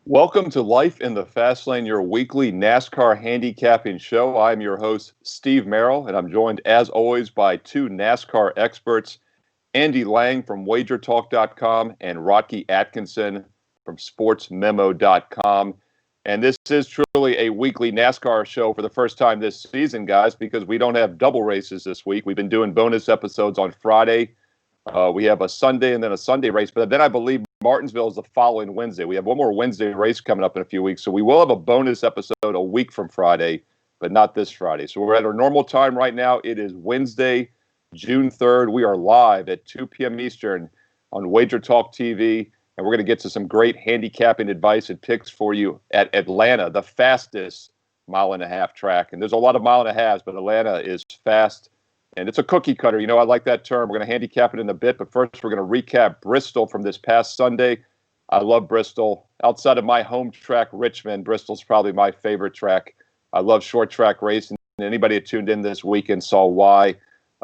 Welcome to Life in the Fast Lane, your weekly NASCAR handicapping show. I'm your host, Steve Merril, and I'm joined, as always, by two NASCAR experts, Andy Lang from WagerTalk.com and Rocky Atkinson from SportsMemo.com. And this is truly a weekly NASCAR show for the first time this season, guys, because we don't have double races this week. We've been doing bonus episodes on Friday. We have a Sunday and then a Sunday race, but then I believe Martinsville is the following Wednesday. We have one more Wednesday race coming up in a few weeks, so we will have a bonus episode a week from Friday, but not this Friday. So we're at our normal time right now. It is Wednesday, June 3rd. We are live at 2 p.m. Eastern on WagerTalk TV, and we're going to get to some great handicapping advice and picks for you at Atlanta, the fastest mile-and-a-half track. And there's a lot of mile-and-a-halves, but Atlanta is fast. And it's a cookie cutter. You know, I like that term. We're going to handicap it in a bit, but first we're going to recap Bristol from this past Sunday. I love Bristol. Outside of my home track, Richmond, Bristol's probably my favorite track. I love short track racing. Anybody that tuned in this weekend saw why.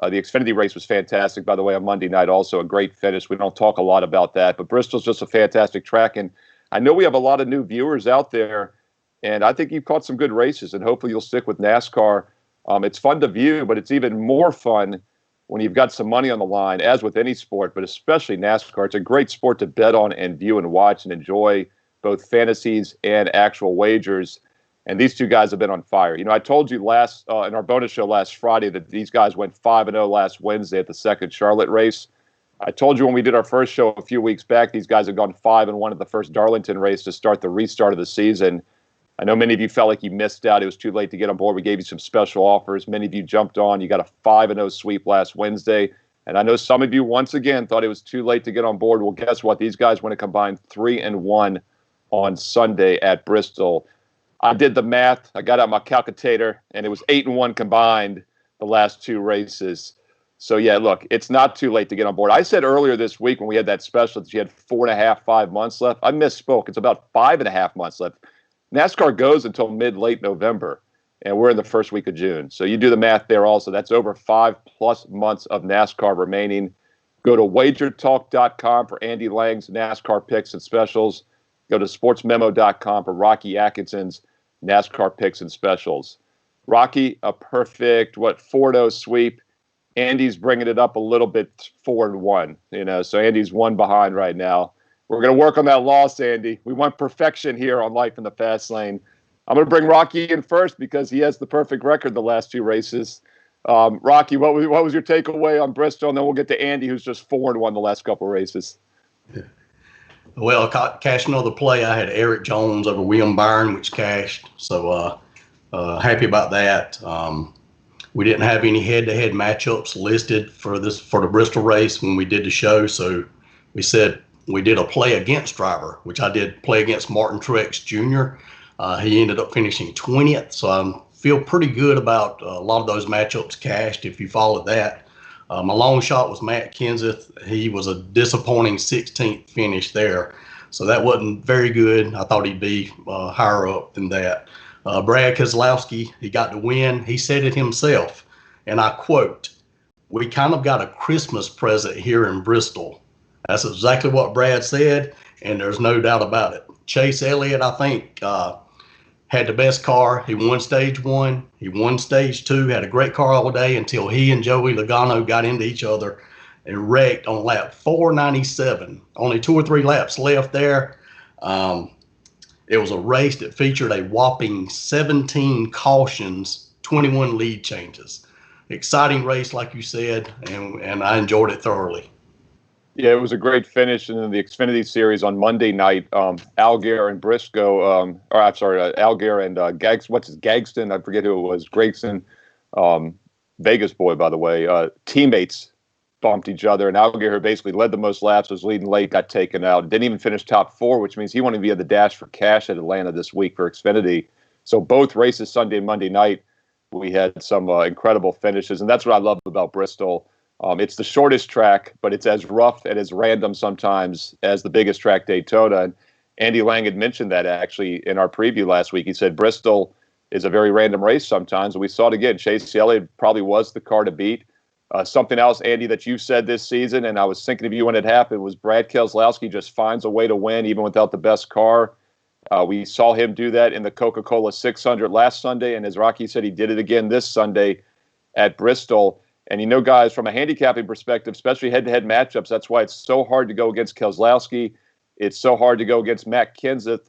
The Xfinity race was fantastic, by the way, on Monday night. Also a great finish. We don't talk a lot about that, but Bristol's just a fantastic track. And I know we have a lot of new viewers out there, and I think you've caught some good races, and hopefully you'll stick with NASCAR. It's fun to view, but it's even more fun when you've got some money on the line, as with any sport, but especially NASCAR. It's a great sport to bet on and view and watch and enjoy both fantasies and actual wagers. And these two guys have been on fire. You know, I told you last in our bonus show last Friday that these guys went 5-0 last Wednesday at the second Charlotte race. I told you when we did our first show a few weeks back, these guys have gone 5-1 at the first Darlington race to start the restart of the season. I know many of you felt like you missed out. It was too late to get on board. We gave you some special offers. Many of you jumped on. You got a 5-0 sweep last Wednesday. And I know some of you, once again, thought it was too late to get on board. Well, guess what? These guys went a combined 3-1 on Sunday at Bristol. I did the math. I got out my calculator, and it was 8-1 combined the last two races. So, yeah, look, it's not too late to get on board. I said earlier this week when we had that special that you had 4.5, 5 months left. I misspoke. It's about 5.5 months left. NASCAR goes until mid-late November, and we're in the first week of June. So you do the math there also. That's over 5+ months of NASCAR remaining. Go to WagerTalk.com for Andy Lang's NASCAR picks and specials. Go to SportsMemo.com for Rocky Atkinson's NASCAR picks and specials. Rocky, a perfect, 4-0 sweep. Andy's bringing it up a little bit, 4-1. You know, so Andy's one behind right now. We're going to work on that loss, Andy. We want perfection here on Life in the Fast Lane. I'm going to bring Rocky in first because he has the perfect record the last two races. Rocky, what was your takeaway on Bristol? And then we'll get to Andy, who's just 4-1 the last couple of races. Yeah. Well, cash another play. I had Eric Jones over William Byron, which cashed. So happy about that. We didn't have any head-to-head matchups listed for the Bristol race when we did the show. So we said, we did a play against driver, which I did play against Martin Truex Jr. He ended up finishing 20th, so I feel pretty good about a lot of those matchups cashed if you followed that. My long shot was Matt Kenseth. He was a disappointing 16th finish there, so that wasn't very good. I thought he'd be higher up than that. Brad Keselowski, he got the win. He said it himself, and I quote, "We kind of got a Christmas present here in Bristol." That's exactly what Brad said, and there's no doubt about it. Chase Elliott, I think, had the best car. He won stage 1. He won stage 2, had a great car all day until he and Joey Logano got into each other and wrecked on lap 497. Only 2 or 3 laps left there. It was a race that featured a whopping 17 cautions, 21 lead changes. Exciting race, like you said, and I enjoyed it thoroughly. Yeah, it was a great finish in the Xfinity Series on Monday night. Allgaier and Briscoe, Allgaier and Gagston, I forget who it was, Gregson, Vegas boy, by the way, teammates bumped each other, and Allgaier basically led the most laps, was leading late, got taken out, didn't even finish top 4, which means he won't even be at the dash for cash at Atlanta this week for Xfinity. So both races, Sunday and Monday night, we had some incredible finishes, and that's what I love about Bristol. It's the shortest track, but it's as rough and as random sometimes as the biggest track, Daytona. And Andy Lang had mentioned that actually in our preview last week. He said Bristol is a very random race sometimes, and we saw it again. Chase Elliott probably was the car to beat. Something else, Andy, that you said this season, and I was thinking of you when it happened, was Brad Keselowski just finds a way to win even without the best car. We saw him do that in the Coca-Cola 600 last Sunday, and as Rocky said, he did it again this Sunday at Bristol. And guys, from a handicapping perspective, especially head-to-head matchups, that's why it's so hard to go against Keselowski. It's so hard to go against Matt Kenseth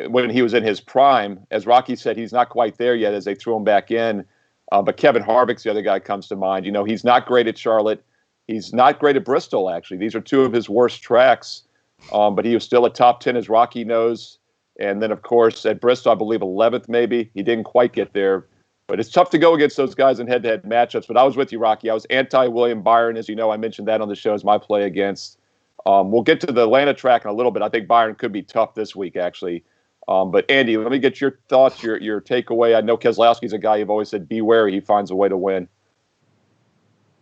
when he was in his prime. As Rocky said, he's not quite there yet as they threw him back in. But Kevin Harvick's the other guy that comes to mind. He's not great at Charlotte. He's not great at Bristol, actually. These are two of his worst tracks. But he was still a top 10, as Rocky knows. And then, of course, at Bristol, I believe 11th maybe. He didn't quite get there. But it's tough to go against those guys in head-to-head matchups. But I was with you, Rocky. I was anti-William Byron. As you know, I mentioned that on the show as my play against. We'll get to the Atlanta track in a little bit. I think Byron could be tough this week, actually. But, Andy, let me get your thoughts, your takeaway. I know Keselowski's a guy you've always said, be wary. He finds a way to win.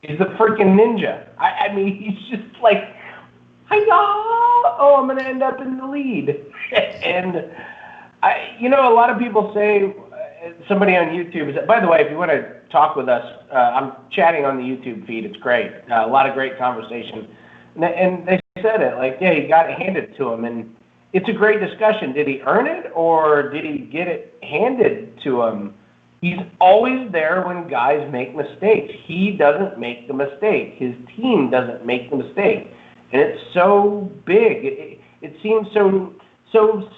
He's a freaking ninja. I mean, he's just like, hi-ya! Oh, I'm going to end up in the lead. And, a lot of people say, somebody on YouTube is, by the way, if you want to talk with us, I'm chatting on the YouTube feed. It's great. A lot of great conversation. And they said it, like, yeah, he got it handed to him. And it's a great discussion. Did he earn it or did he get it handed to him? He's always there when guys make mistakes. He doesn't make the mistake. His team doesn't make the mistake. And it's so big. It seems so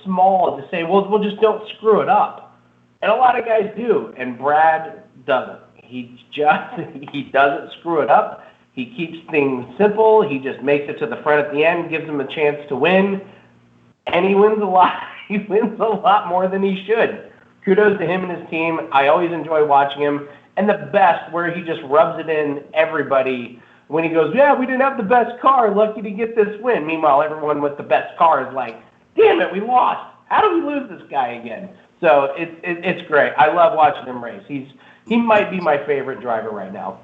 small to say, well, just don't screw it up. And a lot of guys do. And Brad doesn't. He doesn't screw it up. He keeps things simple. He just makes it to the front at the end, gives them a chance to win. And he wins a lot. He wins a lot more than he should. Kudos to him and his team. I always enjoy watching him. And the best, where he just rubs it in everybody when he goes, yeah, we didn't have the best car. Lucky to get this win. Meanwhile, everyone with the best car is like, damn it, we lost. How do we lose this guy again? So it's great. I love watching him race. He might be my favorite driver right now.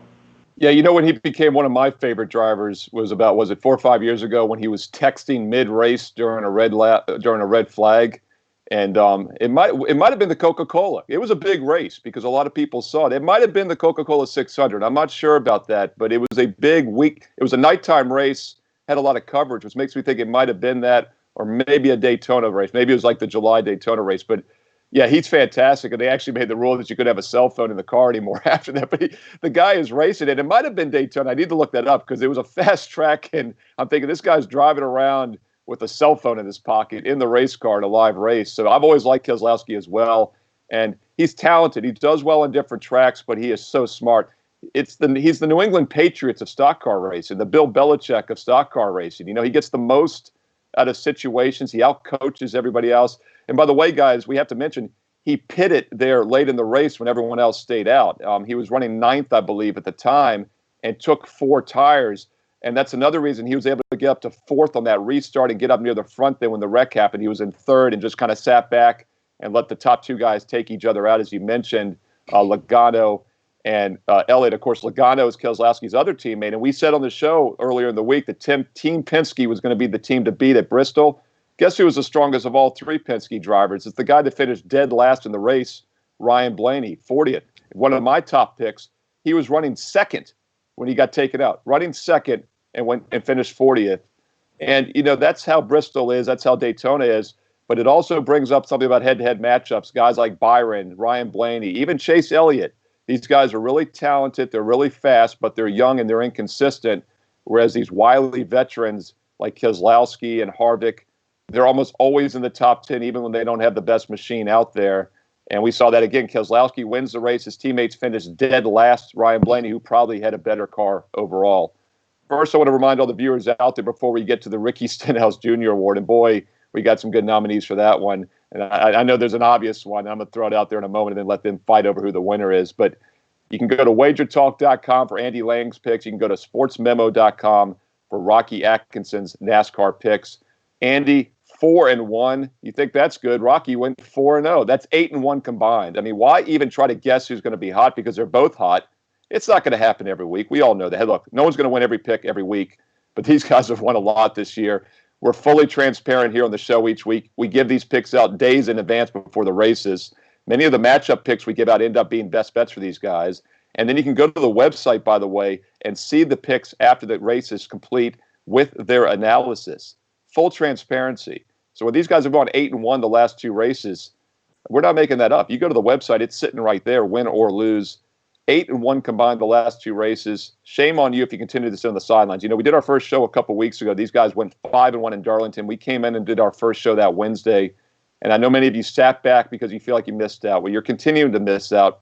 Yeah, when he became one of my favorite drivers was 4 or 5 years ago when he was texting mid-race during a red flag, and it might have been the Coca-Cola. It was a big race because a lot of people saw it. It might have been the Coca-Cola 600. I'm not sure about that, but it was a big week. It was a nighttime race, had a lot of coverage, which makes me think it might have been that, or maybe a Daytona race. Maybe it was like the July Daytona race, but. Yeah, he's fantastic, and they actually made the rule that you could have a cell phone in the car anymore after that. But the guy is racing it. It might have been Daytona. I need to look that up because it was a fast track, and I'm thinking this guy's driving around with a cell phone in his pocket in the race car in a live race. So I've always liked Keselowski as well, and he's talented. He does well on different tracks, but he is so smart. He's the New England Patriots of stock car racing, the Bill Belichick of stock car racing. He gets the most out of situations. He outcoaches everybody else. And by the way, guys, we have to mention he pitted there late in the race when everyone else stayed out. He was running 9th, I believe, at the time and took 4 tires. And that's another reason he was able to get up to 4th on that restart and get up near the front then when the wreck happened. He was in 3rd and just kind of sat back and let the top 2 guys take each other out, as you mentioned, Logano and Elliott. Of course, Logano is Keselowski's other teammate. And we said on the show earlier in the week that Team Penske was going to be the team to beat at Bristol. Guess who was the strongest of all 3 Penske drivers? It's the guy that finished dead last in the race, Ryan Blaney, 40th. One of my top picks. He was running 2nd when he got taken out, running 2nd and finished 40th. And, that's how Bristol is. That's how Daytona is. But it also brings up something about head-to-head matchups. Guys like Byron, Ryan Blaney, even Chase Elliott. These guys are really talented. They're really fast, but they're young and they're inconsistent. Whereas these wily veterans like Keselowski and Harvick, they're almost always in the top 10, even when they don't have the best machine out there. And we saw that again. Keselowski wins the race. His teammates finished dead last. Ryan Blaney, who probably had a better car overall. First, I want to remind all the viewers out there before we get to the Ricky Stenhouse Jr. Award. And boy, we got some good nominees for that one. And I know there's an obvious one. I'm going to throw it out there in a moment and then let them fight over who the winner is. But you can go to WagerTalk.com for Andy Lang's picks. You can go to SportsMemo.com for Rocky Atkinson's NASCAR picks. Andy, 4-1. You think that's good? Rocky went 4-0. That's 8-1 combined. I mean, why even try to guess who's going to be hot because they're both hot? It's not going to happen every week. We all know that. Hey, look, no one's going to win every pick every week, but these guys have won a lot this year. We're fully transparent here on the show each week. We give these picks out days in advance before the races. Many of the matchup picks we give out end up being best bets for these guys. And then you can go to the website, by the way, and see the picks after the race is complete with their analysis. Full transparency. So when these guys have gone 8-1 the last 2 races, we're not making that up. You go to the website, it's sitting right there, win or lose. 8-1 combined the last 2 races. Shame on you if you continue to sit on the sidelines. You know, we did our first show a couple weeks ago. These guys went 5-1 in Darlington. We came in and did our first show that Wednesday. And I know many of you sat back because you feel like you missed out. Well, you're continuing to miss out.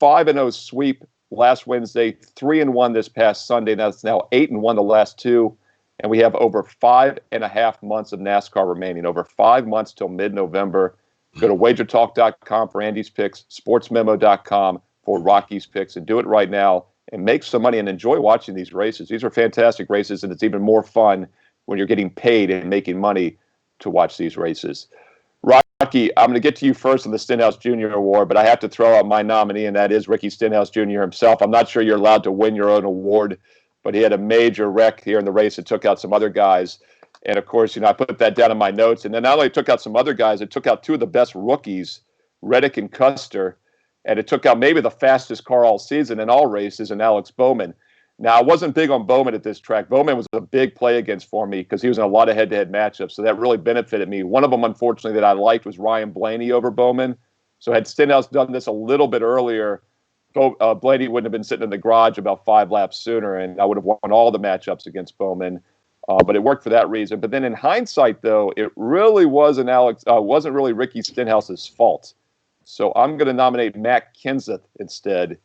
5-0 sweep last Wednesday, 3-1 this past Sunday. That's now 8-1 the last 2. And we have over 5.5 months of NASCAR remaining, over 5 months till mid-November. Go to WagerTalk.com for Andy's picks, SportsMemo.com for Rocky's picks, and do it right now and make some money and enjoy watching these races. These are fantastic races, and it's even more fun when you're getting paid and making money to watch these races. Rocky, I'm going to get to you first on the Stenhouse Jr. Award, but I have to throw out my nominee, and that is Ricky Stenhouse Jr. himself. I'm not sure you're allowed to win your own award, but he had a major wreck here in the race that took out some other guys. And, of course, you know, I put that down in my notes. And then not only took out some other guys, it took out 2 of the best rookies, Reddick and Custer. And it took out maybe the fastest car all season in all races, and Alex Bowman. Now, I wasn't big on Bowman at this track. Bowman was a big play against for me because he was in a lot of head-to-head matchups, so that really benefited me. One of them, unfortunately, that I liked was Ryan Blaney over Bowman. So had Stenhouse done this a little bit earlier, Blaney wouldn't have been sitting in the garage about 5 laps sooner, and I would have won all the matchups against Bowman. But it worked for that reason. But then in hindsight, though, it really wasn't really Ricky Stenhouse's fault. So I'm going to nominate Matt Kenseth instead.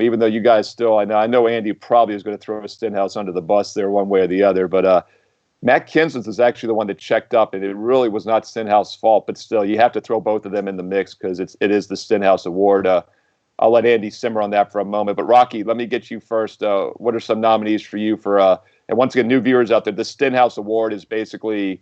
Even though you guys still, I know Andy probably is going to throw Stenhouse under the bus there one way or the other, but Matt Kenseth is actually the one that checked up, and it really was not Stenhouse's fault. But still, you have to throw both of them in the mix because it is the Stenhouse Award. I'll let Andy simmer on that for a moment. But Rocky, let me get you first. What are some nominees for you for? And once again, new viewers out there, the Stenhouse Award is basically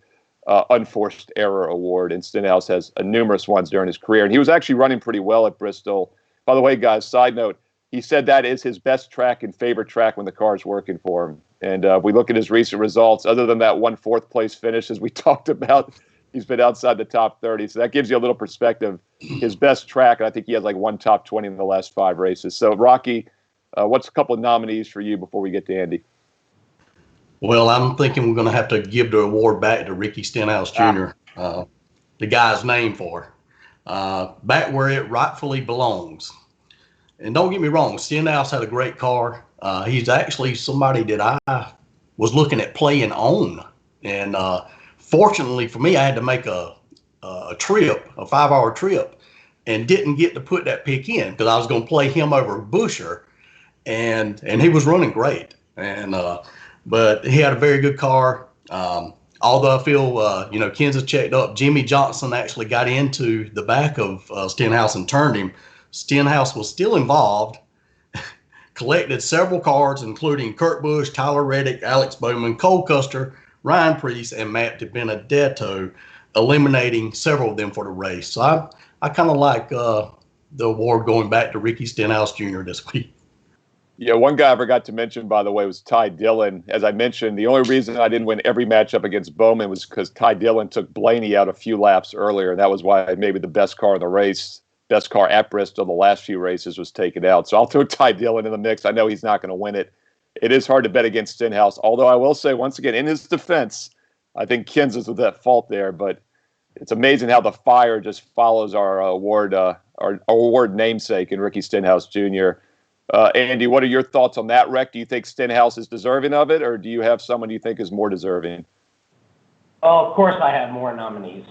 unforced error award, and Stenhouse has numerous ones during his career, and he was actually running pretty well at Bristol. By the way, guys, side note. He said that is his best track and favorite track when the car's working for him. And if we look at his recent results, other than that 1 4th-place finish, as we talked about, he's been outside the top 30. So that gives you a little perspective. His best track, and I think he has like 1 top 20 in the last 5 races. So, Rocky, what's a couple of nominees for you before we get to Andy? Well, I'm thinking we're going to have to give the award back to Ricky Stenhouse Jr., the guy's name for back where it rightfully belongs. And don't get me wrong, Stenhouse had a great car. He's actually somebody that I was looking at playing on. And fortunately for me, I had to make a trip, a 5-hour trip, and didn't get to put that pick in because I was going to play him over Busher. And he was running great. And but he had a very good car. Although I feel, Kenseth checked up, Jimmy Johnson actually got into the back of Stenhouse and turned him. Stenhouse was still involved, collected several cards, including Kurt Busch, Tyler Reddick, Alex Bowman, Cole Custer, Ryan Preece, and Matt DiBenedetto, eliminating several of them for the race. So I kind of like the award going back to Ricky Stenhouse Jr. this week. Yeah, one guy I forgot to mention, by the way, was Ty Dillon. As I mentioned, the only reason I didn't win every matchup against Bowman was because Ty Dillon took Blaney out a few laps earlier. That was why maybe the best car in the race, best car at Bristol the last few races was taken out. So I'll throw Ty Dillon in the mix. I know he's not going to win it. It is hard to bet against Stenhouse, although I will say, once again, in his defense, I think Kenseth was at fault there. But it's amazing how the fire just follows our award namesake in Ricky Stenhouse Jr. Andy, what are your thoughts on that wreck? Do you think Stenhouse is deserving of it, or do you have someone you think is more deserving? Oh, of course I have more nominees.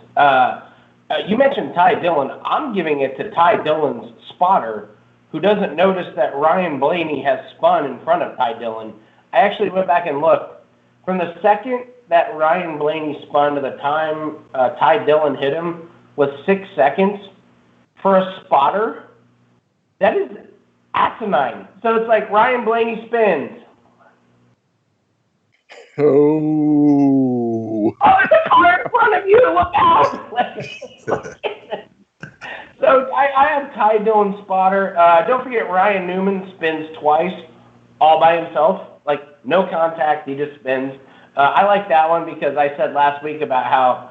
You mentioned Ty Dillon. I'm giving it to Ty Dillon's spotter, who doesn't notice that Ryan Blaney has spun in front of Ty Dillon. I actually went back and looked. From the second that Ryan Blaney spun to the time Ty Dillon hit him was 6 seconds. For a spotter, that is asinine. So it's like Ryan Blaney spins. Oh, there's a car in front of you. Look out. So I have Ty Dillon spotter. Don't forget Ryan Newman spins twice all by himself. Like, no contact. He just spins. I like that one because I said last week about how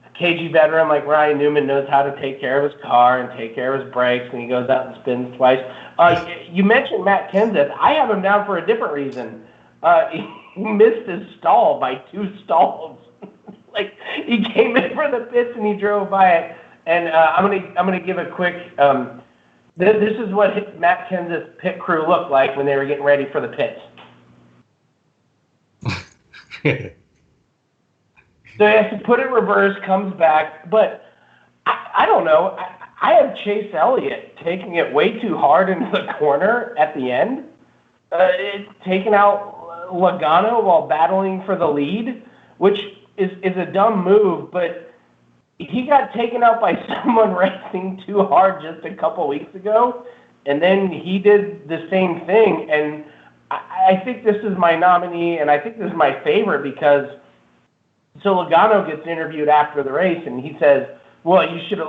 a KG veteran like Ryan Newman knows how to take care of his car and take care of his brakes, and he goes out and spins twice. You mentioned Matt Kenseth. I have him down for a different reason. He missed his stall by 2 stalls. Like, he came in for the pits and he drove by it. And I'm gonna give a quick. This is what Matt Kenseth's pit crew looked like when they were getting ready for the pits. So he has to put it in reverse, comes back, but I don't know. I have Chase Elliott taking it way too hard into the corner at the end, taking out Logano while battling for the lead, which is a dumb move, but he got taken out by someone racing too hard just a couple weeks ago, and then he did the same thing, and I think this is my nominee, and I think this is my favorite because so Logano gets interviewed after the race, and he says, well, he should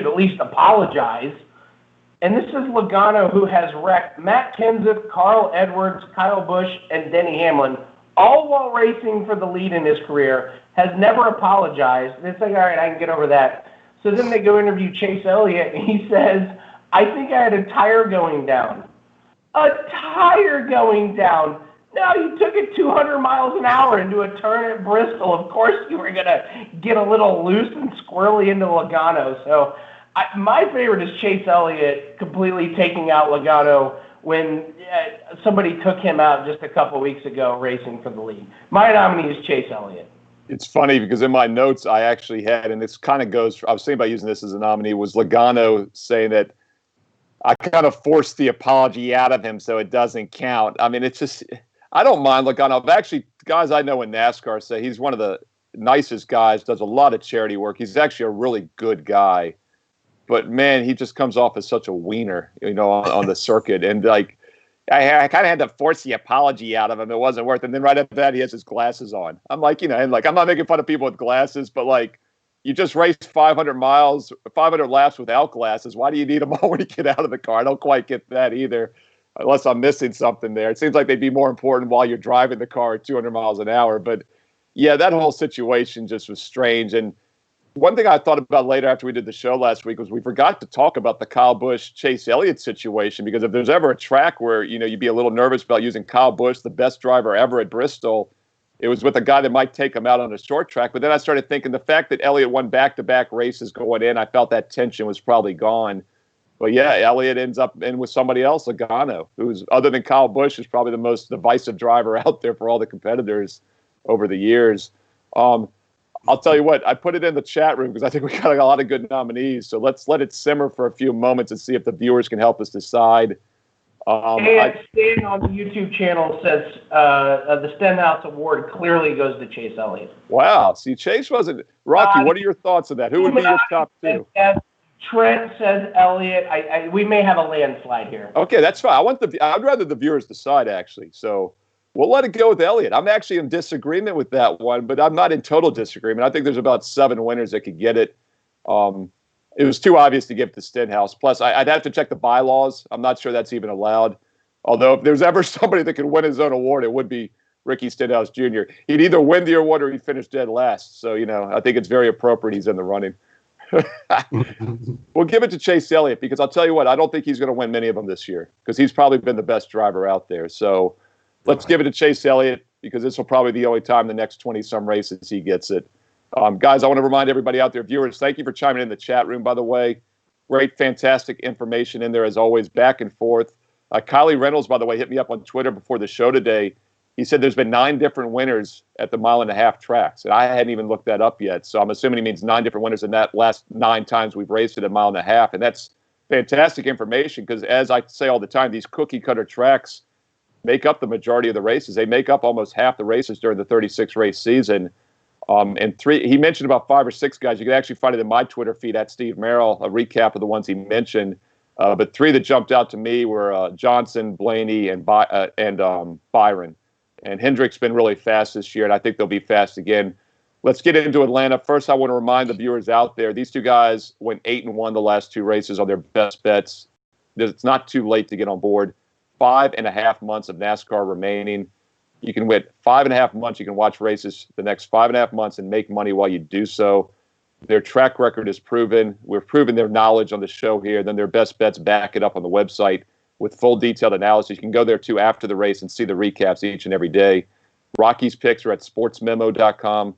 at least apologize. And this is Logano, who has wrecked Matt Kenseth, Carl Edwards, Kyle Busch, and Denny Hamlin, all while racing for the lead in his career, has never apologized. And it's like, all right, I can get over that. So then they go interview Chase Elliott, and he says, I think I had a tire going down. A tire going down. No, you took it 200 miles an hour into a turn at Bristol. Of course you were going to get a little loose and squirrely into Logano. So my favorite is Chase Elliott completely taking out Logano when somebody took him out just a couple weeks ago racing for the lead. My nominee is Chase Elliott. It's funny because in my notes I actually had, and this kind of goes, I was thinking about using this as a nominee, was Logano saying that I kind of forced the apology out of him so it doesn't count. I mean, it's just, I don't mind Logano. But actually, guys I know in NASCAR say he's one of the nicest guys, does a lot of charity work. He's actually a really good guy. But, man, he just comes off as such a wiener, on the circuit. And, like, I kind of had to force the apology out of him. It wasn't worth it. And then right after that, he has his glasses on. I'm like, and like, I'm not making fun of people with glasses, but, like, you just raced 500 laps without glasses. Why do you need them all when you get out of the car? I don't quite get that either, unless I'm missing something there. It seems like they'd be more important while you're driving the car at 200 miles an hour. But, yeah, that whole situation just was strange. And one thing I thought about later after we did the show last week was we forgot to talk about the Kyle Busch, Chase Elliott situation, because if there's ever a track where, you'd be a little nervous about using Kyle Busch, the best driver ever at Bristol, it was with a guy that might take him out on a short track. But then I started thinking the fact that Elliott won back-to-back races going in, I felt that tension was probably gone. But, yeah, Elliott ends up in with somebody else, Logano, who's, other than Kyle Busch, is probably the most divisive driver out there for all the competitors over the years. I'll tell you what, I put it in the chat room because I think we got a lot of good nominees. So let's let it simmer for a few moments and see if the viewers can help us decide. And Stan on the YouTube channel says the Stenhouse Award clearly goes to Chase Elliott. Wow. See, Chase wasn't. Rocky, what are your thoughts on that? Who would be your top two? Trent says Elliott. We may have a landslide here. Okay, that's fine. I'd rather the viewers decide, actually. So we'll let it go with Elliott. I'm actually in disagreement with that one, but I'm not in total disagreement. I think there's about 7 winners that could get it. It was too obvious to give it to Stenhouse. Plus, I'd have to check the bylaws. I'm not sure that's even allowed. Although, if there's ever somebody that could win his own award, it would be Ricky Stenhouse Jr. He'd either win the award or he'd finish dead last. So, I think it's very appropriate he's in the running. We'll give it to Chase Elliott because I'll tell you what, I don't think he's going to win many of them this year because he's probably been the best driver out there. So let's give it to Chase Elliott because this will probably be the only time the next 20-some races he gets it. Guys, I want to remind everybody out there, viewers, thank you for chiming in the chat room, by the way. Great, fantastic information in there, as always, back and forth. Kylie Reynolds, by the way, hit me up on Twitter before the show today. He said there's been 9 different winners at the 1.5 mile tracks, and I hadn't even looked that up yet. So I'm assuming he means 9 different winners in that last 9 times we've raced at 1.5 miles. And that's fantastic information because, as I say all the time, these cookie-cutter tracks make up the majority of the races. They make up almost half the races during the 36-race season. And 3, he mentioned about 5 or 6 guys. You can actually find it in my Twitter feed at Steve Merril, a recap of the ones he mentioned. But 3 that jumped out to me were Johnson, Blaney, and Byron. And Hendrick's been really fast this year, and I think they'll be fast again. Let's get into Atlanta. First, I want to remind the viewers out there, these 2 guys went 8-1 the last 2 races on their best bets. It's not too late to get on board. 5.5 months of NASCAR remaining. You can wait 5.5 months. You can watch races the next 5.5 months and make money while you do so. Their track record is proven. We've proven their knowledge on the show here. Then their best bets back it up on the website with full detailed analysis. You can go there, too, after the race and see the recaps each and every day. Rocky's picks are at sportsmemo.com.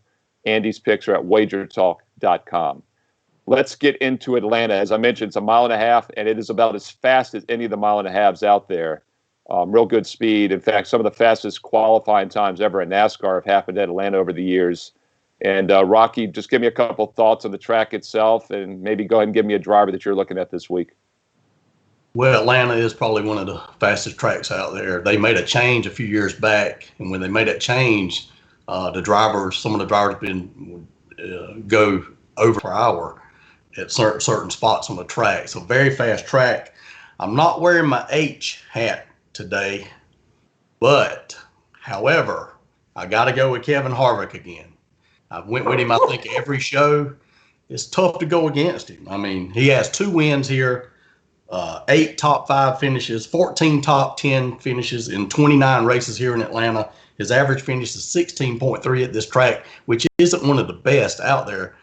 Andy's picks are at WagerTalk.com. Let's get into Atlanta. As I mentioned, it's a mile and a half, and it is about as fast as any of the mile and a halves out there. Real good speed. In fact, some of the fastest qualifying times ever in NASCAR have happened at Atlanta over the years. And Rocky, just give me a couple thoughts on the track itself, and maybe go ahead and give me a driver that you're looking at this week. Well, Atlanta is probably one of the fastest tracks out there. They made a change a few years back, and when they made that change, some of the drivers been go over per hour at certain spots on the track. So very fast track. I'm not wearing my H hat today, but however, I got to go with Kevin Harvick again. I went with him, I think, every show. It's tough to go against him. I mean, he has 2 wins here, 8 top 5 finishes, 14 top 10 finishes in 29 races here in Atlanta. His average finish is 16.3 at this track, which isn't one of the best out there.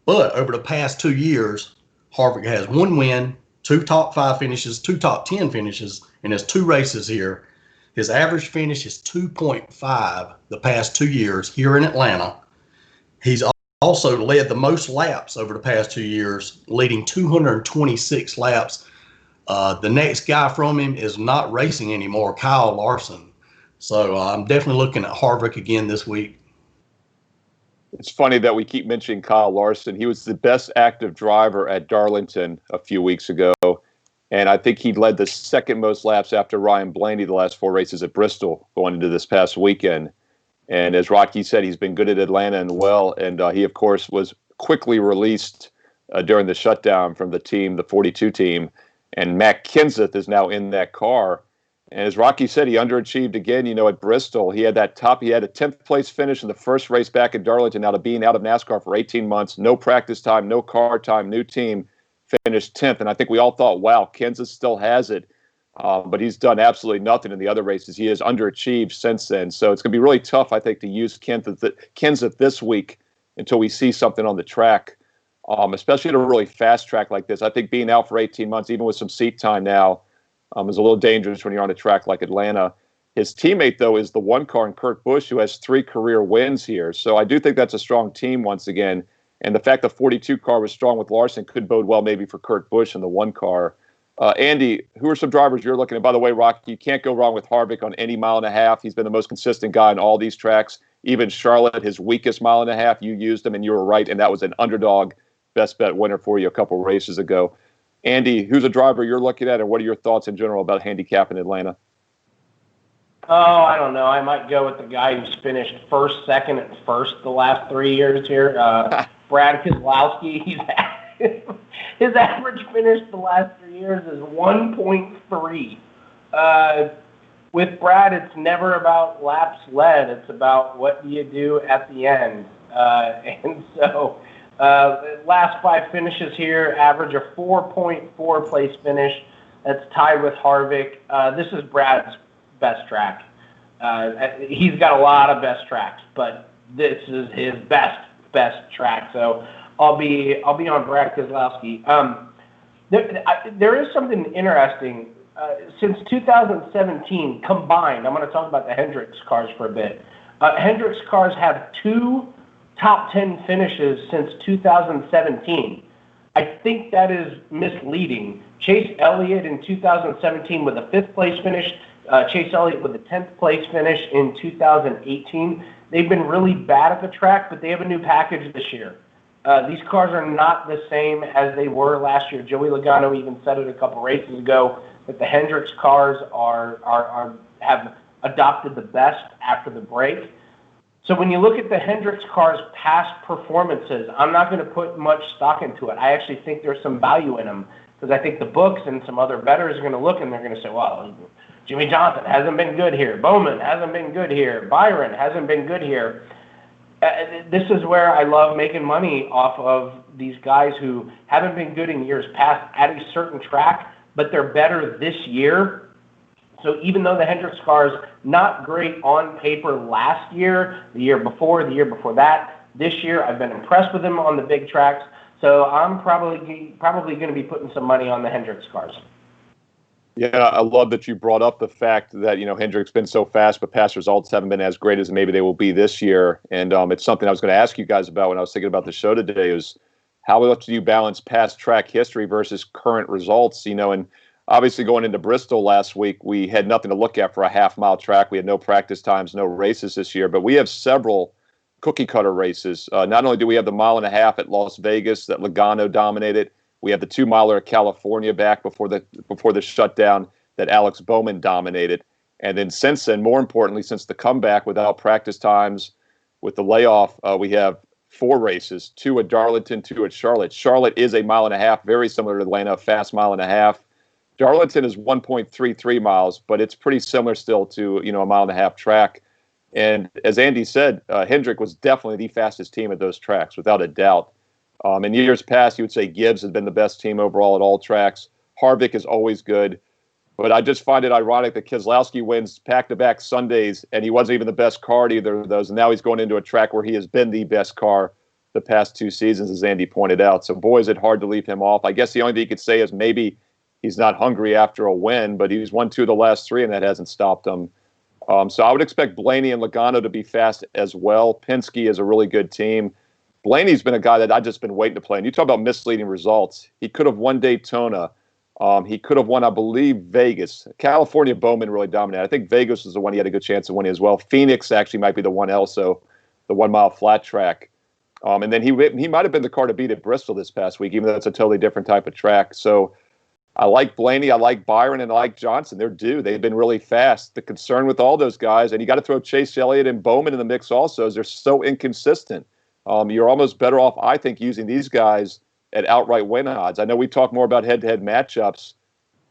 But over the past 2 years, Harvick has 1 win, 2 top 5 finishes, 2 top 10 finishes, and has 2 races here. His average finish is 2.5 the past 2 years here in Atlanta. He's also led the most laps over the past 2 years, leading 226 laps. The next guy from him is not racing anymore, Kyle Larson. So I'm definitely looking at Harvick again this week. It's funny that we keep mentioning Kyle Larson. He was the best active driver at Darlington a few weeks ago, and I think he led the second most laps after Ryan Blaney the last 4 races at Bristol going into this past weekend. And as Rocky said, he's been good at Atlanta and well, and he, of course, was quickly released during the shutdown from the team, the 42 team, and Matt Kenseth is now in that car. And as Rocky said, he underachieved again, at Bristol. He had a 10th place finish in the first race back at Darlington out of being out of NASCAR for 18 months, no practice time, no car time, new team, finished 10th. And I think we all thought, wow, Kenseth still has it. But he's done absolutely nothing in the other races. He has underachieved since then. So it's going to be really tough, I think, to use Kenseth this week until we see something on the track, especially at a really fast track like this. I think being out for 18 months, even with some seat time now, is a little dangerous when you're on a track like Atlanta. His teammate, though, is the 1 car in Kurt Busch, who has 3 career wins here. So I do think that's a strong team once again. And the fact the 42 car was strong with Larson could bode well maybe for Kurt Busch in the 1 car. Andy, who are some drivers you're looking at? By the way, Rocky, you can't go wrong with Harvick on any mile and a half. He's been the most consistent guy on all these tracks. Even Charlotte, his weakest mile and a half, you used him, and you were right, and that was an underdog best bet winner for you a couple races ago. Andy, who's a driver you're looking at, and what are your thoughts in general about handicap in Atlanta? Oh, I don't know. I might go with the guy who's finished first, second, and first the last 3 years here, Brad Keselowski. His average finish the last 3 years is 1.3. With Brad, it's never about laps led. It's about what do you do at the end. And so last 5 finishes here, average a 4.4 place finish. That's tied with Harvick. This is Brad's best track. He's got a lot of best tracks, but this is his best track. So I'll be on Brad Keselowski. There is something interesting. Since 2017 combined, I'm going to talk about the Hendricks cars for a bit. Hendricks cars have 2 top 10 finishes since 2017. I think that is misleading. Chase Elliott in 2017 with a 5th place finish. Chase Elliott with a 10th place finish in 2018. They've been really bad at the track, but they have a new package this year. These cars are not the same as they were last year. Joey Logano even said it a couple races ago that the Hendricks cars have adopted the best after the break. So when you look at the Hendricks cars' past performances, I'm not going to put much stock into it. I actually think there's some value in them because I think the books and some other bettors are going to look and they're going to say, well, Jimmy Johnson hasn't been good here. Bowman hasn't been good here. Byron hasn't been good here. This is where I love making money off of these guys who haven't been good in years past at a certain track, but they're better this year. So even though the Hendricks cars not great on paper last year, the year before that, this year I've been impressed with them on the big tracks. So I'm probably going to be putting some money on the Hendricks cars. Yeah, I love that you brought up the fact that, Hendrick's been so fast, but past results haven't been as great as maybe they will be this year. And it's something I was going to ask you guys about when I was thinking about the show today is how much do you balance past track history versus current results? And obviously going into Bristol last week, we had nothing to look at for a half-mile track. We had no practice times, no races this year, but we have several cookie-cutter races. Not only do we have the mile and a half at Las Vegas that Logano dominated, we have the 2-miler at California back before the shutdown that Alex Bowman dominated. And then since then, more importantly, since the comeback without practice times, with the layoff, we have 4 races, 2 at Darlington, 2 at Charlotte. Charlotte is a mile and a half, very similar to Atlanta, a fast mile and a half. Darlington is 1.33 miles, but it's pretty similar still to, a mile and a half track. And as Andy said, Hendrick was definitely the fastest team at those tracks, without a doubt. In years past, you would say Gibbs has been the best team overall at all tracks. Harvick is always good. But I just find it ironic that Keselowski wins back-to-back Sundays, and he wasn't even the best car at either of those. And now he's going into a track where he has been the best car the past 2 seasons, as Andy pointed out. So, boy, is it hard to leave him off. I guess the only thing you could say is maybe he's not hungry after a win, but he's won 2 of the last 3, and that hasn't stopped him. So I would expect Blaney and Logano to be fast as well. Penske is a really good team. Blaney's been a guy that I've just been waiting to play. And you talk about misleading results. He could have won Daytona. He could have won, I believe, Vegas. California, Bowman really dominated. I think Vegas was the one he had a good chance of winning as well. Phoenix actually might be the one also, the 1-mile flat track. And then he might have been the car to beat at Bristol this past week, even though it's a totally different type of track. So I like Blaney, I like Byron, and I like Johnson. They're due. They've been really fast. The concern with all those guys, and you got to throw Chase Elliott and Bowman in the mix also, is they're so inconsistent. You're almost better off, I think, using these guys at outright win odds. I know we talk more about head-to-head matchups,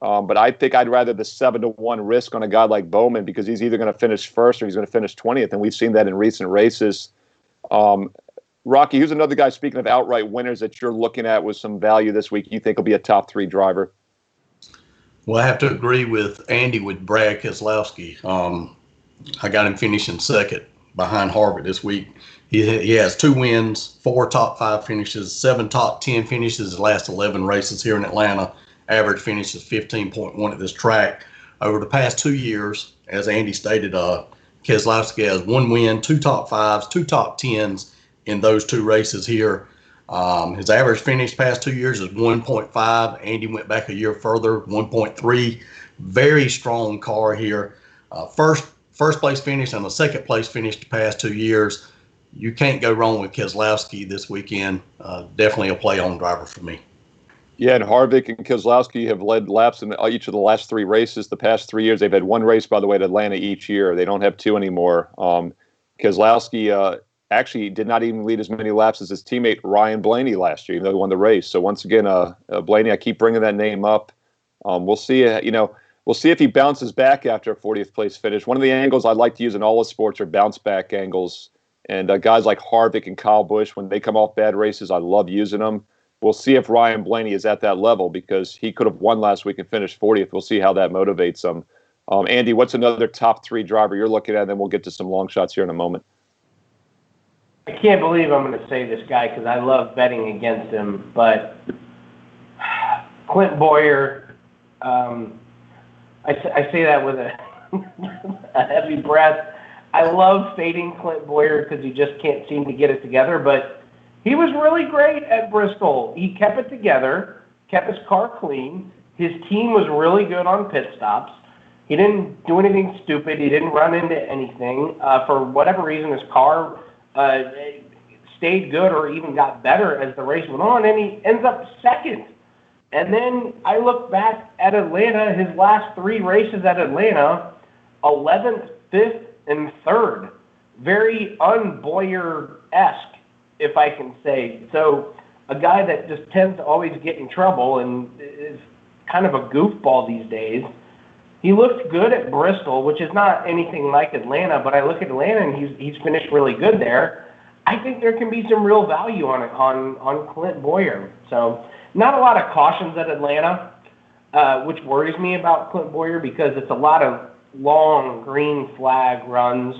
but I think I'd rather the 7-1 risk on a guy like Bowman because he's either going to finish first or he's going to finish 20th, and we've seen that in recent races. Rocky, who's another guy, speaking of outright winners, that you're looking at with some value this week you think will be a top 3 driver? Well, I have to agree with Andy with Brad Keselowski. I got him finishing second behind Harvick this week. He has 2 wins, 4 top 5 finishes, 7 top 10 finishes his last 11 races here in Atlanta. Average finish is 15.1 at this track. Over the past 2 years, as Andy stated, Keselowski has 1 win, 2 top 5s, 2 top 10s in those 2 races here. His average finish past 2 years is 1.5. Andy went back a year further, 1.3. Very strong car here. First place finish and a second place finish the past 2 years. You can't go wrong with Keselowski this weekend. Definitely a play-on driver for me. Yeah, and Harvick and Keselowski have led laps in each of the last 3 races. The past 3 years, they've had 1 race, by the way, at Atlanta each year. They don't have 2 anymore. Keselowski actually did not even lead as many laps as his teammate Ryan Blaney last year, even though he won the race. So once again, Blaney, I keep bringing that name up. We'll see. We'll see if he bounces back after a 40th place finish. One of the angles I'd like to use in all the sports are bounce back angles. And guys like Harvick and Kyle Busch, when they come off bad races, I love using them. We'll see if Ryan Blaney is at that level because he could have won last week and finished 40th. We'll see how that motivates him. Andy, what's another top 3 driver you're looking at? And then we'll get to some long shots here in a moment. I can't believe I'm going to say this guy because I love betting against him, but Clint Bowyer, I say that with a heavy breath. I love fading Clint Bowyer because he just can't seem to get it together, but he was really great at Bristol. He kept it together, kept his car clean. His team was really good on pit stops. He didn't do anything stupid. He didn't run into anything. For whatever reason, his car stayed good or even got better as the race went on, and he ends up second. And then I look back at Atlanta, his last 3 races at Atlanta, 11th, 5th, and 3rd. Very un-Bowyer-esque, if I can say. So a guy that just tends to always get in trouble and is kind of a goofball these days. He looked good at Bristol, which is not anything like Atlanta, but I look at Atlanta and he's finished really good there. I think there can be some real value on it on Clint Bowyer. So not a lot of cautions at Atlanta, which worries me about Clint Bowyer because it's a lot of long green flag runs.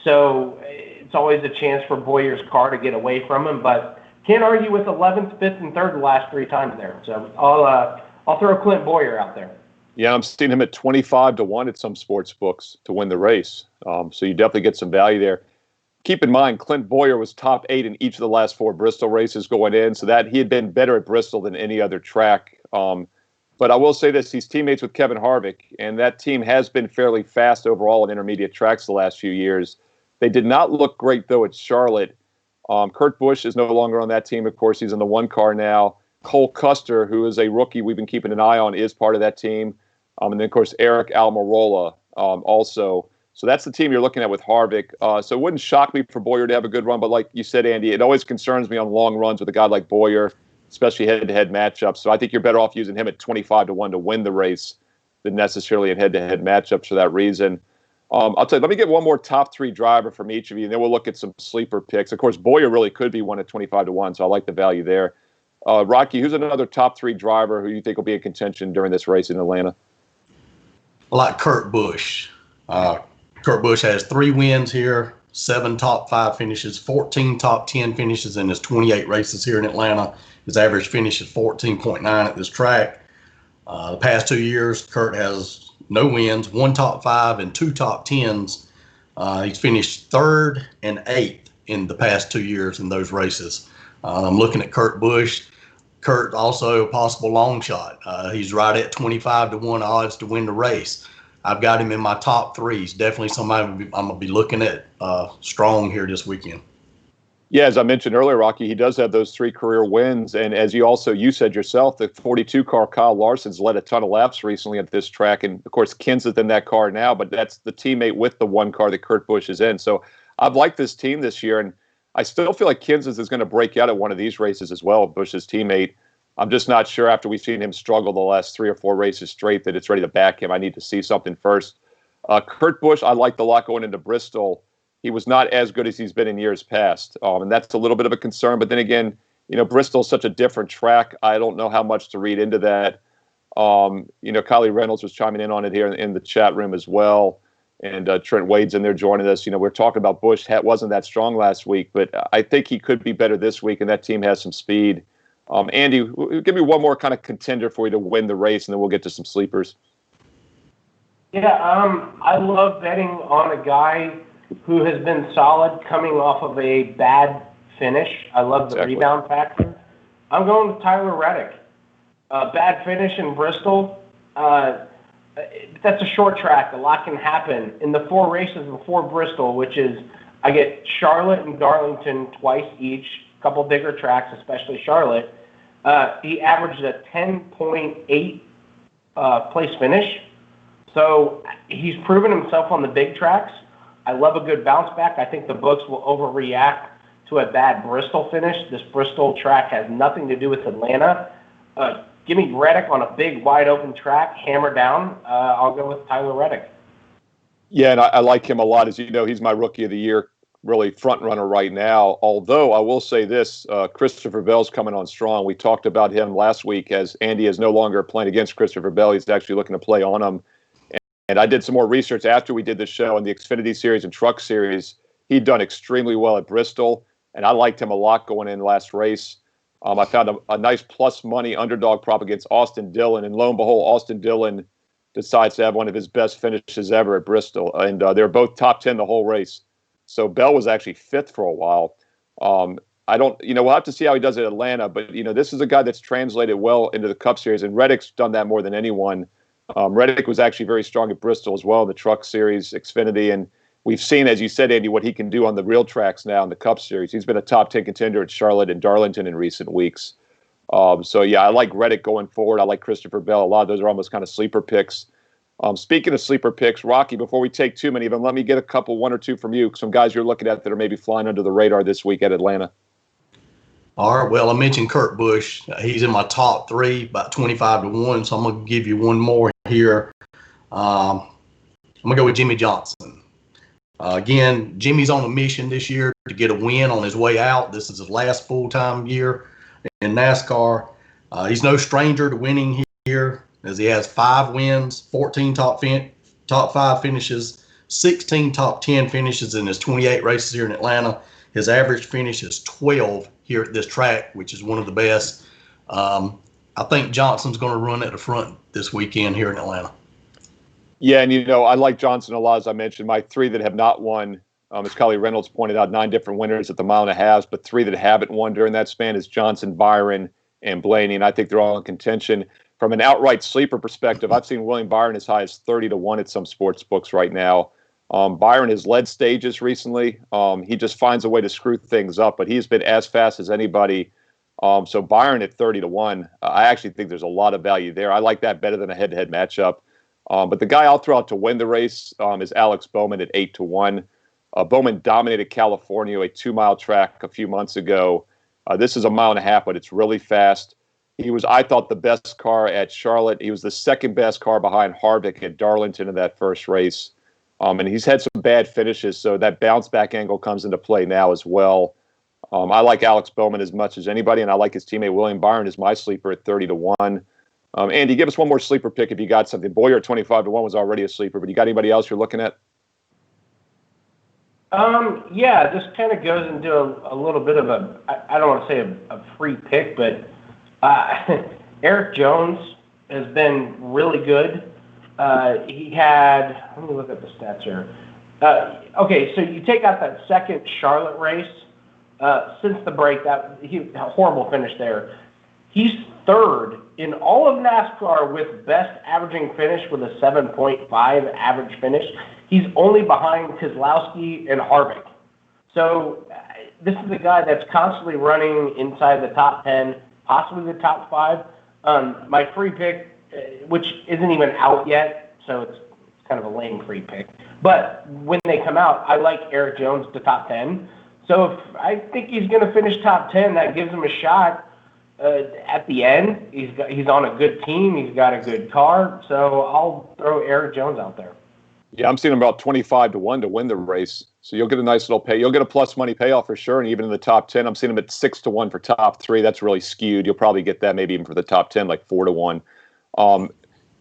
So it's always a chance for Bowyer's car to get away from him, but can't argue with 11th, 5th, and 3rd the last 3 times there. So I'll throw Clint Bowyer out there. Yeah, I'm seeing him at 25-1 at some sports books to win the race. So you definitely get some value there. Keep in mind, Clint Boyer was top 8 in each of the last 4 Bristol races going in, so that he had been better at Bristol than any other track. But I will say this, he's teammates with Kevin Harvick, and that team has been fairly fast overall in intermediate tracks the last few years. They did not look great, though, at Charlotte. Kurt Busch is no longer on that team. Of course, he's in the 1 car now. Cole Custer, who is a rookie we've been keeping an eye on, is part of that team. And then, of course, Eric Almirola also. So that's the team you're looking at with Harvick. So it wouldn't shock me for Boyer to have a good run. But like you said, Andy, it always concerns me on long runs with a guy like Boyer, especially head-to-head matchups. So I think you're better off using him at 25-1 to win the race than necessarily in head-to-head matchups for that reason. I'll tell you, let me get one more top 3 driver from each of you, and then we'll look at some sleeper picks. Of course, Boyer really could be one at 25-1, so I like the value there. Rocky, who's another top 3 driver who you think will be in contention during this race in Atlanta? I like Kurt Busch. Kurt Busch has 3 wins here, 7 top 5 finishes, 14 top 10 finishes in his 28 races here in Atlanta. His average finish is 14.9 at this track. The past 2 years, Kurt has no wins, 1 top 5 and 2 top 10s. He's finished 3rd and 8th in the past 2 years in those races. I'm looking at Kurt Busch. Kurt also a possible long shot. He's right at 25-1 odds to win the race. I've got him in my top 3. He's definitely somebody I'm going to be looking at strong here this weekend. Yeah, as I mentioned earlier, Rocky, he does have those 3 career wins. And as you said yourself, the 42 car Kyle Larson's led a ton of laps recently at this track. And of course, Kenseth's in that car now, but that's the teammate with the 1 car that Kurt Busch is in. So I've liked this team this year. And I still feel like Kenseth is going to break out at one of these races as well, Busch's teammate. I'm just not sure after we've seen him struggle the last 3 or 4 races straight that it's ready to back him. I need to see something first. Kurt Busch, I liked a lot going into Bristol. He was not as good as he's been in years past. And that's a little bit of a concern. But then again, Bristol's such a different track. I don't know how much to read into that. Kylie Reynolds was chiming in on it here in the chat room as well. And Trent Wade's in there joining us. We're talking about Busch. Wasn't that strong last week, but I think he could be better this week, and that team has some speed. Andy, give me one more kind of contender for you to win the race, and then we'll get to some sleepers. Yeah, I love betting on a guy who has been solid coming off of a bad finish. I love the rebound factor. I'm going with Tyler Reddick. Bad finish in Bristol. That's a short track. A lot can happen. In the 4 races before Bristol, which is I get Charlotte and Darlington twice each, a couple bigger tracks, especially Charlotte. He averaged a 10.8 place finish. So he's proven himself on the big tracks. I love a good bounce back. I think the books will overreact to a bad Bristol finish. This Bristol track has nothing to do with Atlanta. Give me Reddick on a big, wide-open track, hammer down. I'll go with Tyler Reddick. Yeah, and I like him a lot. As you know, he's my Rookie of the Year, really front runner right now. Although I will say this, Christopher Bell's coming on strong. We talked about him last week as Andy is no longer playing against Christopher Bell. He's actually looking to play on him. And I did some more research after we did the show in the Xfinity Series and Truck Series. He'd done extremely well at Bristol, and I liked him a lot going in last race. I found a nice plus money underdog prop against Austin Dillon, and lo and behold, Austin Dillon decides to have one of his best finishes ever at Bristol. And they're both top 10 the whole race. So Bell was actually 5th for a while. We'll have to see how he does at Atlanta, but, this is a guy that's translated well into the Cup Series, and Reddick's done that more than anyone. Reddick was actually very strong at Bristol as well in the Truck Series, Xfinity, and we've seen, as you said, Andy, what he can do on the real tracks now in the Cup Series. He's been a top 10 contender at Charlotte and Darlington in recent weeks. I like Reddick going forward. I like Christopher Bell a lot. Those are almost kind of sleeper picks. Speaking of sleeper picks, Rocky, before we take too many of them, let me get a couple, 1 or 2 from you, some guys you're looking at that are maybe flying under the radar this week at Atlanta. All right, well, I mentioned Kurt Busch. He's in my top 3, about 25-1, so I'm going to give you one more here. I'm going to go with Jimmy Johnson. Again, Jimmy's on a mission this year to get a win on his way out. This is his last full-time year in NASCAR. He's no stranger to winning here, as he has 5 wins, 14 top 5 finishes, 16 top 10 finishes in his 28 races here in Atlanta. His average finish is 12 here at this track, which is one of the best. I think Johnson's going to run at the front this weekend here in Atlanta. Yeah, and I like Johnson a lot, as I mentioned. My three that have not won, as Kylie Reynolds pointed out, 9 different winners at the mile and a half, but 3 that haven't won during that span is Johnson, Byron, and Blaney, and I think they're all in contention. From an outright sleeper perspective, I've seen William Byron as high as 30-1 at some sports books right now. Byron has led stages recently. He just finds a way to screw things up, but he's been as fast as anybody. So Byron at 30-1, I actually think there's a lot of value there. I like that better than a head-to-head matchup. But the guy I'll throw out to win the race is Alex Bowman at 8-1. Bowman dominated California, a 2-mile track a few months ago. This is a mile and a half, but it's really fast. He was, I thought, the best car at Charlotte. He was the second best car behind Harvick at Darlington in that first race. And he's had some bad finishes, so that bounce back angle comes into play now as well. I like Alex Bowman as much as anybody, and I like his teammate William Byron as my sleeper at 30-1. Andy, give us one more sleeper pick if you got something. Boyer at 25-1 was already a sleeper, but you got anybody else you're looking at? Yeah, this kind of goes into a little bit of I don't want to say a free pick, but Eric Jones has been really good. He had, let me look at the stats here. Okay, so you take out that second Charlotte race, since the break, a horrible finish there. He's third in all of NASCAR with best averaging finish with a 7.5 average finish. He's only behind Keselowski and Harvick. So this is a guy that's constantly running inside the top 10, possibly the top 5. My free pick, which isn't even out yet, so it's kind of a lame free pick. But when they come out, I like Eric Jones to top 10. So if I think he's going to finish top 10, that gives him a shot. At the end, he's on a good team. He's got a good car. So I'll throw Eric Jones out there. Yeah, I'm seeing him about 25-1 to win the race. So you'll get a nice little pay. You'll get a plus money payoff for sure. And even in the top 10, I'm seeing him at 6-1 for top 3. That's really skewed. You'll probably get that maybe even for the top 10, like 4-1.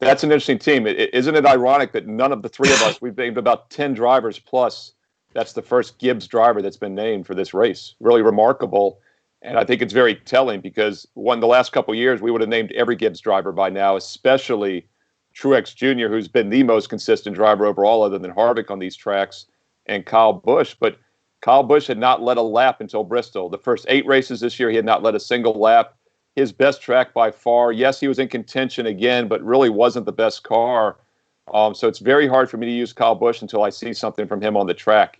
That's an interesting team. Isn't it ironic that none of the 3 of us, we've named about 10 drivers plus. That's the first Gibbs driver that's been named for this race. Really remarkable. And I think it's very telling because the last couple of years, we would have named every Gibbs driver by now, especially Truex Jr., who's been the most consistent driver overall other than Harvick on these tracks, and Kyle Busch. But Kyle Busch had not led a lap until Bristol. The first 8 races this year, he had not led a single lap. His best track by far. Yes, he was in contention again, but really wasn't the best car. So it's very hard for me to use Kyle Busch until I see something from him on the track.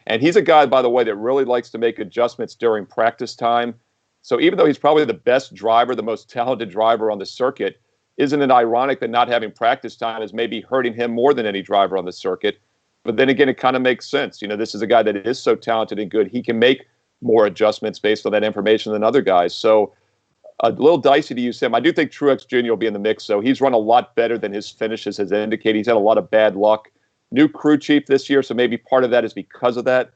And he's a guy, by the way, that really likes to make adjustments during practice time. So even though he's probably the best driver, the most talented driver on the circuit, isn't it ironic that not having practice time is maybe hurting him more than any driver on the circuit? But then again, it kind of makes sense. This is a guy that is so talented and good. He can make more adjustments based on that information than other guys. So a little dicey to use him. I do think Truex Jr. will be in the mix, though. He's run a lot better than his finishes has indicated. He's had a lot of bad luck. New crew chief this year, so maybe part of that is because of that.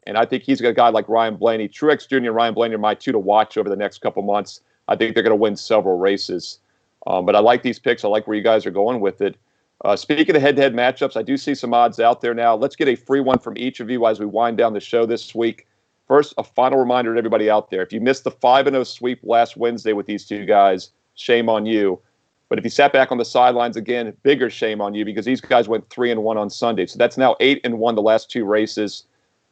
And I think he's got a guy like Ryan Blaney. Truex Jr. and Ryan Blaney are my 2 to watch over the next couple months. I think they're going to win several races. But I like these picks. I like where you guys are going with it. Speaking of head-to-head matchups, I do see some odds out there now. Let's get a free one from each of you as we wind down the show this week. First, a final reminder to everybody out there. If you missed the 5-0 sweep last Wednesday with these 2 guys, shame on you. But if you sat back on the sidelines again, bigger shame on you because these guys went 3-1 on Sunday. So that's now 8-1 the last 2 races.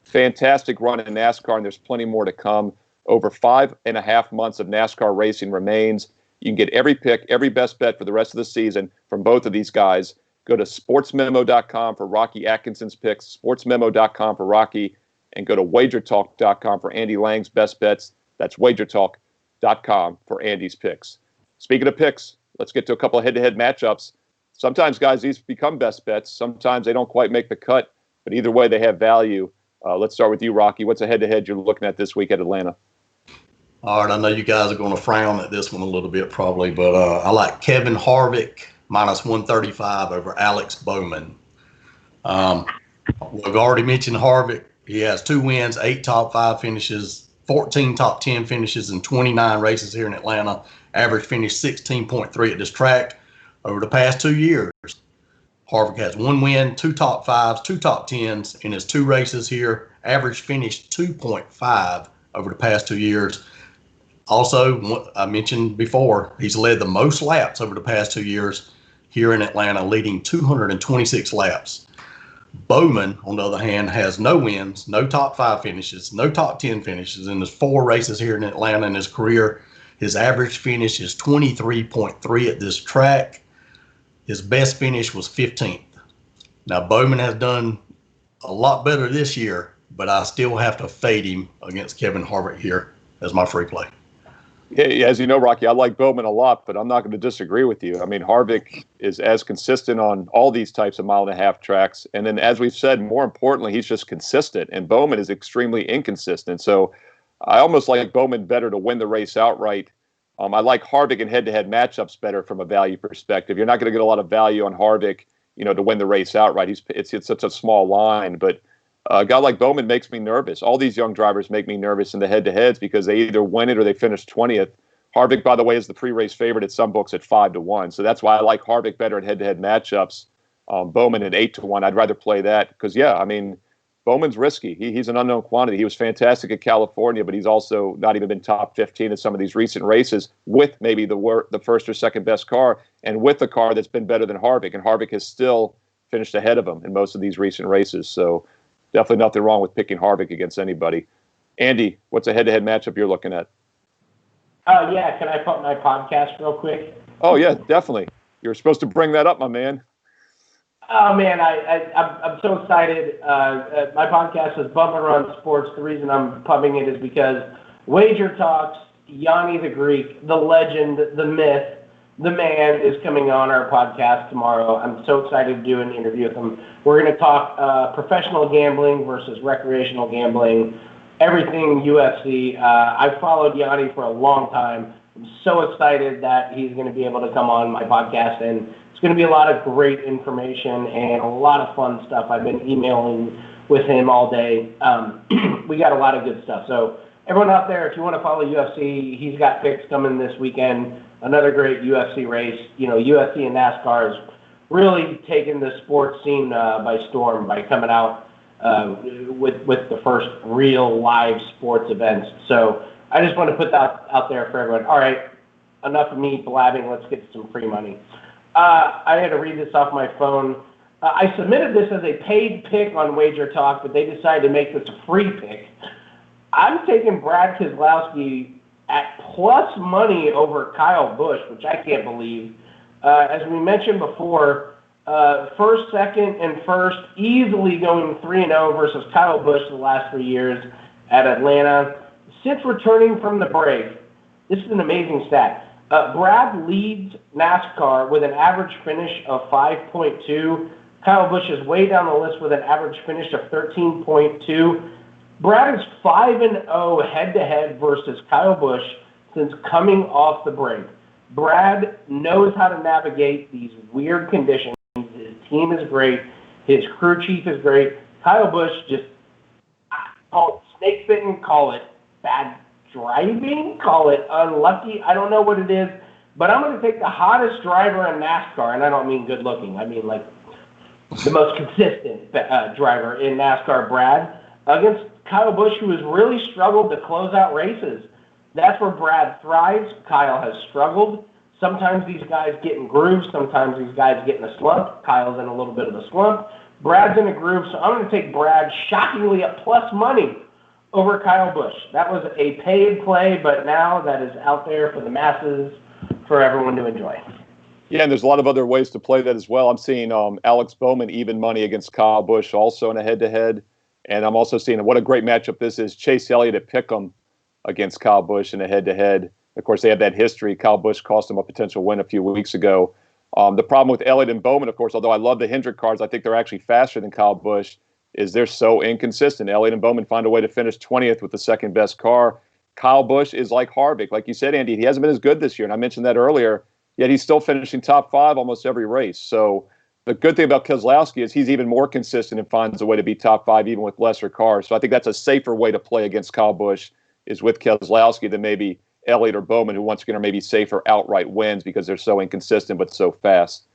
Fantastic run in NASCAR, and there's plenty more to come. Over 5.5 months of NASCAR racing remains. You can get every pick, every best bet for the rest of the season from both of these guys. Go to sportsmemo.com for Rocky Atkinson's picks, sportsmemo.com for Rocky, and go to WagerTalk.com for Andy Lang's best bets. That's WagerTalk.com for Andy's picks. Speaking of picks, let's get to a couple of head-to-head matchups. Sometimes, guys, these become best bets. Sometimes they don't quite make the cut, but either way, they have value. Let's start with you, Rocky. What's a head-to-head you're looking at this week at Atlanta? All right, I know you guys are going to frown at this one a little bit probably, but I like Kevin Harvick minus 135 over Alex Bowman. We've already mentioned Harvick. He has 2 wins, 8 top 5 finishes, 14 top 10 finishes in 29 races here in Atlanta. Average finish 16.3 at this track. Over the past 2 years, Harvick has 1 win, 2 top 5s, 2 top 10s in his 2 races here. Average finish 2.5 over the past 2 years. Also, I mentioned before, he's led the most laps over the past 2 years here in Atlanta, leading 226 laps. Bowman, on the other hand, has no wins, no top 5 finishes, no top 10 finishes in his 4 races here in Atlanta in his career. His average finish is 23.3 at this track. His best finish was 15th. Now, Bowman has done a lot better this year, but I still have to fade him against Kevin Harvick here as my free play. Yeah, as you know, Rocky, I like Bowman a lot, but I'm not going to disagree with you. I mean, Harvick is as consistent on all these types of mile-and-a-half tracks. And then, as we've said, more importantly, he's just consistent. And Bowman is extremely inconsistent. So I almost like Bowman better to win the race outright. I like Harvick in head-to-head matchups better from a value perspective. You're not going to get a lot of value on Harvick, to win the race outright. It's such a small line, but a guy like Bowman makes me nervous. All these young drivers make me nervous in the head-to-heads because they either win it or they finish 20th. Harvick, by the way, is the pre-race favorite at some books at 5-1. So that's why I like Harvick better at head-to-head matchups. Bowman at 8-1. I'd rather play that because, Bowman's risky. He's an unknown quantity. He was fantastic at California, but he's also not even been top 15 in some of these recent races with maybe the first or second best car and with a car that's been better than Harvick. And Harvick has still finished ahead of him in most of these recent races. So definitely nothing wrong with picking Harvick against anybody. Andy, what's a head-to-head matchup you're looking at? Yeah, can I put my podcast real quick? Oh, yeah, definitely. You're supposed to bring that up, my man. Oh, man, I'm so excited. My podcast is Bump and Run Sports. The reason I'm pumping it is because WagerTalk's Yanni the Greek, the legend, the myth, the man is coming on our podcast tomorrow. I'm so excited to do an interview with him. We're going to talk professional gambling versus recreational gambling, everything UFC. I've followed Yanni for a long time. I'm so excited that he's going to be able to come on my podcast, and it's going to be a lot of great information and a lot of fun stuff. I've been emailing with him all day. We got a lot of good stuff. So everyone out there, if you want to follow UFC, he's got picks coming this weekend. Another great UFC race. UFC and NASCAR is really taking the sports scene by storm by coming out with the first real live sports events. So I just want to put that out there for everyone. All right, enough of me blabbing. Let's get some free money. I had to read this off my phone. I submitted this as a paid pick on WagerTalk, but they decided to make this a free pick. I'm taking Brad Keselowski at plus money over Kyle Busch, which I can't believe. As we mentioned before, first, second, and first, easily going 3-0 versus Kyle Busch the last 3 years at Atlanta. Since returning from the break, this is an amazing stat. Brad leads NASCAR with an average finish of 5.2. Kyle Busch is way down the list with an average finish of 13.2. Brad is 5-0 head-to-head versus Kyle Busch since coming off the break. Brad knows how to navigate these weird conditions. His team is great. His crew chief is great. Kyle Busch just call it snake bitten, call it bad driving, call it unlucky. I don't know what it is, but I'm going to take the hottest driver in NASCAR, and I don't mean good looking. I mean like the most consistent driver in NASCAR, Brad, against Kyle Busch, who has really struggled to close out races. That's where Brad thrives. Kyle has struggled. Sometimes these guys get in grooves. Sometimes these guys get in a slump. Kyle's in a little bit of a slump. Brad's in a groove, so I'm going to take Brad shockingly at plus money over Kyle Busch. That was a paid play, but now that is out there for the masses, for everyone to enjoy. Yeah, and there's a lot of other ways to play that as well. I'm seeing Alex Bowman even money against Kyle Busch also in a head-to-head. And I'm also seeing what a great matchup this is. Chase Elliott at Pick'em against Kyle Busch in a head-to-head. Of course, they have that history. Kyle Busch cost him a potential win a few weeks ago. The problem with Elliott and Bowman, of course, although I love the Hendrick cars, I think they're actually faster than Kyle Busch, is they're so inconsistent. Elliott and Bowman find a way to finish 20th with the second best car. Kyle Busch is like Harvick. Like you said, Andy, he hasn't been as good this year, and I mentioned that earlier, yet he's still finishing top 5 almost every race. So the good thing about Keselowski is he's even more consistent and finds a way to be top 5 even with lesser cars. So I think that's a safer way to play against Kyle Busch is with Keselowski than maybe Elliott or Bowman, who once again are maybe safer outright wins because they're so inconsistent but so fast.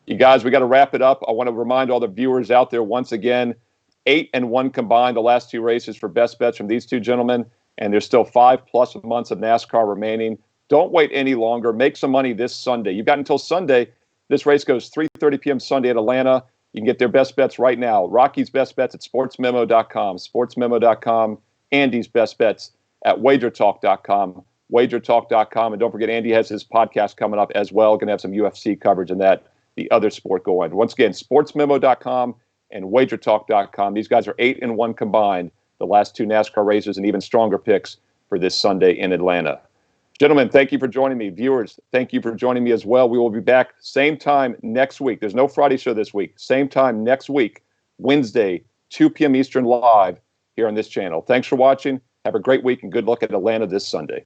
You guys, we got to wrap it up. I want to remind all the viewers out there once again, 8-1 combined the last 2 races for best bets from these two gentlemen. and there's still 5+ months of NASCAR remaining. Don't wait any longer. Make some money this Sunday. You've got until Sunday. This race goes 3:30 p.m. Sunday at Atlanta. You can get their best bets right now. Rocky's best bets at sportsmemo.com, sportsmemo.com. Andy's best bets at WagerTalk.com, WagerTalk.com. And don't forget, Andy has his podcast coming up as well. Going to have some UFC coverage in that, the other sport going. Once again, sportsmemo.com and WagerTalk.com. These guys are 8-1 combined, the last 2 NASCAR races, and even stronger picks for this Sunday in Atlanta. Gentlemen, thank you for joining me. Viewers, thank you for joining me as well. We will be back same time next week. There's no Friday show this week. Same time next week, Wednesday, 2 p.m. Eastern, live here on this channel. Thanks for watching. Have a great week and good luck at Atlanta this Sunday.